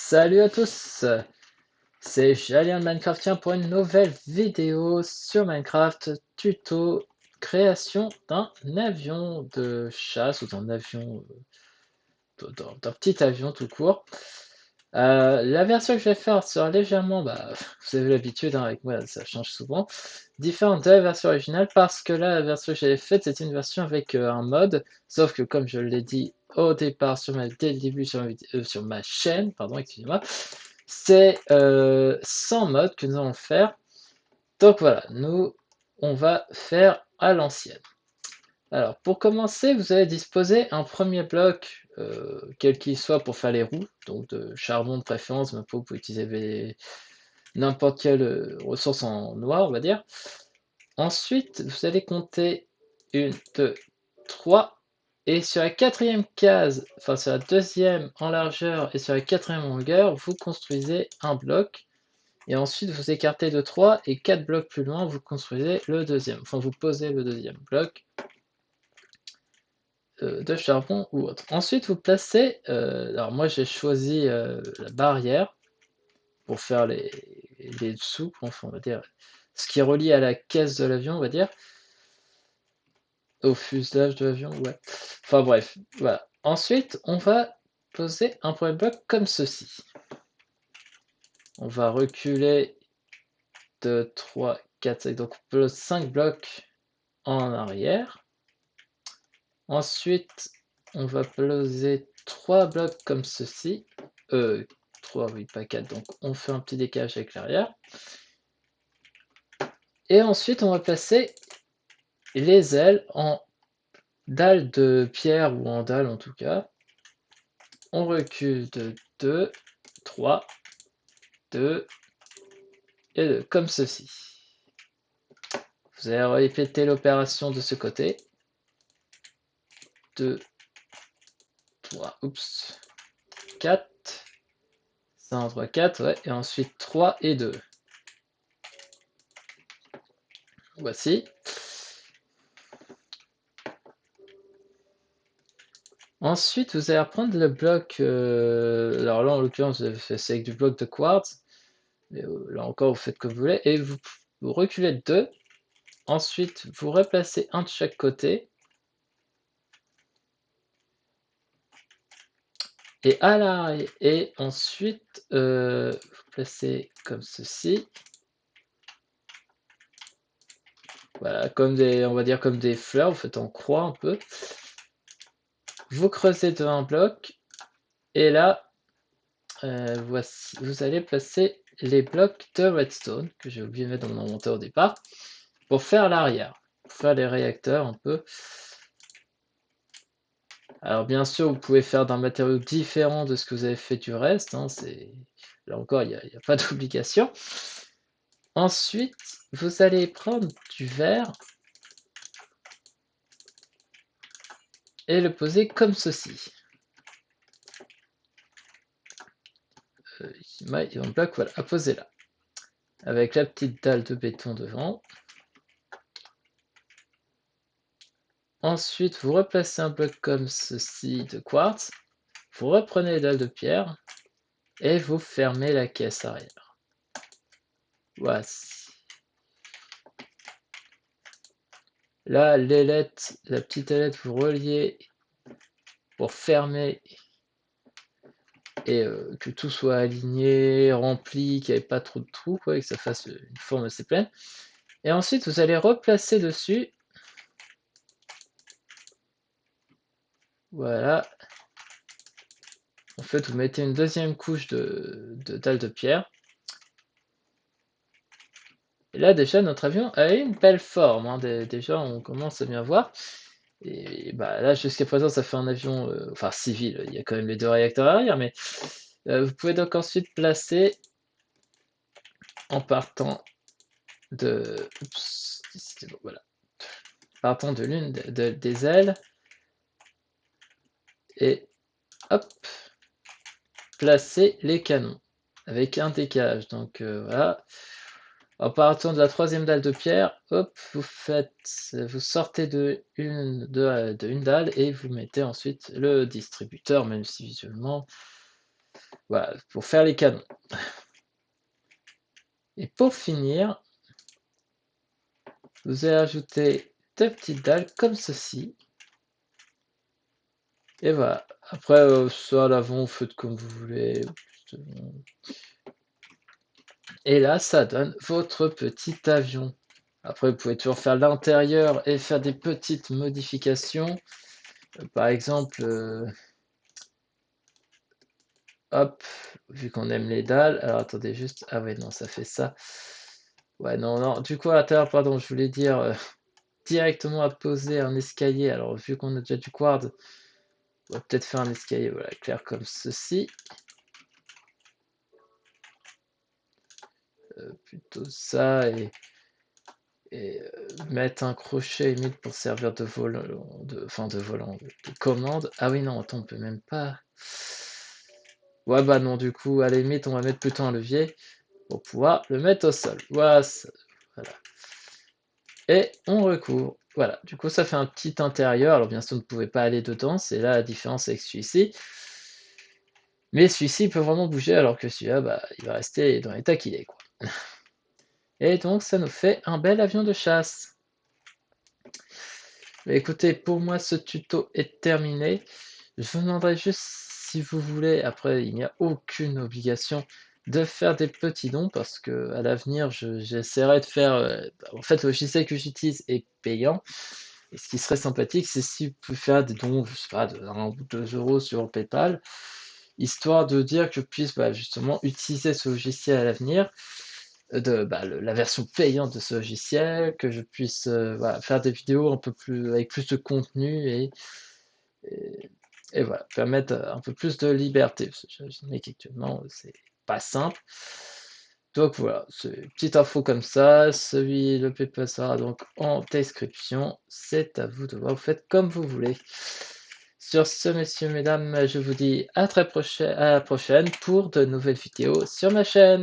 Salut à tous, c'est Jalien de Minecraftien pour une nouvelle vidéo sur Minecraft tuto création d'un avion de chasse ou d'un avion, d'un petit avion tout court. La version que je vais faire sera légèrement, vous avez l'habitude hein, avec moi, ça change souvent, différente de la version originale parce que là, la version que j'avais faite, c'était une version avec un mode, sauf que comme je l'ai dit au départ dès le début sur ma chaîne, pardon, excusez-moi, c'est sans mode que nous allons faire. Donc voilà, on va faire à l'ancienne. Alors, pour commencer, vous allez disposer un premier bloc, quel qu'il soit, pour faire les roues, donc de charbon de préférence, mais vous pouvez utiliser n'importe quelle ressource en noir, on va dire. Ensuite, vous allez compter 1, 2, 3, et sur la quatrième case, enfin sur la deuxième en largeur et sur la quatrième en longueur, vous construisez un bloc, et ensuite vous écartez de 3, et 4 blocs plus loin, vous construisez le deuxième, enfin vous posez le deuxième bloc de charbon ou autre. Ensuite, vous placez, alors moi j'ai choisi la barrière pour faire les dessous, enfin on va dire, ce qui est relié à la caisse de l'avion, on va dire, au fuselage de l'avion, ouais. Enfin bref, voilà. Ensuite, on va poser un premier bloc comme ceci. On va reculer de 3, 4, 5, donc on pose 5 blocs en arrière. Ensuite, on va poser 3 blocs comme ceci. 3, oui, pas 4, donc on fait un petit décalage avec l'arrière. Et ensuite, on va placer les ailes en dalle de pierre ou en dalle en tout cas. On recule de 2, 3, 2 et 2, comme ceci. Vous allez répéter l'opération de ce côté. 2, 3, oups, 4, 5, 3, 4, ouais, et ensuite 3 et 2. Voici. Ensuite, vous allez reprendre le bloc, alors là en l'occurrence c'est avec du bloc de quartz, mais là encore vous faites comme vous voulez, et vous reculez de 2, ensuite vous replacez un de chaque côté, et à l'arrière, et ensuite vous placez comme ceci, voilà, comme des, on va dire comme des fleurs, vous faites en croix un peu, vous creusez de un bloc, et là, voici, vous allez placer les blocs de redstone, que j'ai oublié de mettre dans mon inventaire au départ, pour faire l'arrière, pour faire les réacteurs un peu. Alors bien sûr, vous pouvez faire d'un matériau différent de ce que vous avez fait du reste, hein, là encore, il n'y a pas d'obligation. Ensuite, vous allez prendre du verre et le poser comme ceci. Il y a un bloc, voilà, à poser là, avec la petite dalle de béton devant. Ensuite, vous replacez un bloc comme ceci de quartz, vous reprenez les dalles de pierre et vous fermez la caisse arrière. Voici. Là, l'ailette, la petite ailette, vous reliez pour fermer et que tout soit aligné, rempli, qu'il n'y ait pas trop de trous, quoi, et que ça fasse une forme assez pleine. Et ensuite, vous allez replacer dessus. Voilà. En fait, vous mettez une deuxième couche de dalles de pierre. Et là, déjà, notre avion a une belle forme. Hein. Déjà, on commence à bien voir. Et bah, là, jusqu'à présent, ça fait un avion enfin civil. Il y a quand même les 2 réacteurs arrière, mais vous pouvez donc ensuite placer en partant de. Oups, bon, voilà. Partant de l'une des ailes. Et hop, placer les canons avec un décalage. Donc voilà. En partant de la troisième dalle de pierre, hop, vous sortez de une dalle et vous mettez ensuite le distributeur, même si visuellement Voilà, pour faire les canons. Et pour finir, vous allez ajouter 2 petites dalles comme ceci. Et voilà. Après, soit à l'avant, faites comme vous voulez. Et là, ça donne votre petit avion. Après, vous pouvez toujours faire l'intérieur et faire des petites modifications. Par exemple, hop, vu qu'on aime les dalles. Alors attendez juste. Ah ouais, non, ça fait ça. Ouais, non, non. Du coup, à l'intérieur, pardon, je voulais dire directement à poser un escalier. Alors, vu qu'on a déjà du quad, on va peut-être faire un escalier, voilà, clair comme ceci. Plutôt ça et mettre un crochet limite pour servir de volant, de commande. Ah oui, non, attends, on peut même pas. Ouais, bah non, du coup, à la limite, on va mettre plutôt un levier pour pouvoir le mettre au sol. Voilà. Et on recouvre. Voilà, du coup, ça fait un petit intérieur. Alors, bien sûr, vous ne pouvez pas aller dedans. C'est là la différence avec celui-ci. Mais celui-ci peut vraiment bouger alors que celui-là, bah, il va rester dans l'état qu'il est, quoi. Et donc, ça nous fait un bel avion de chasse. Mais écoutez, pour moi, ce tuto est terminé. Je vous demanderai juste si vous voulez, après, il n'y a aucune obligation de faire des petits dons parce que à l'avenir, j'essaierai de faire. En fait, le logiciel que j'utilise est payant. Et ce qui serait sympathique, c'est si vous pouvez faire des dons, je sais pas, de 1 ou 2 euros sur PayPal, histoire de dire que je puisse justement utiliser ce logiciel à l'avenir, la version payante de ce logiciel, que je puisse faire des vidéos un peu plus avec plus de contenu et, et voilà, permettre un peu plus de liberté, parce que j'imagine qu'actuellement c'est pas simple. Donc voilà, c'est une petite info comme ça. Le PayPal sera donc en description. C'est à vous de voir, vous faites comme vous voulez. Sur ce, messieurs, mesdames, je vous dis à la prochaine pour de nouvelles vidéos sur ma chaîne.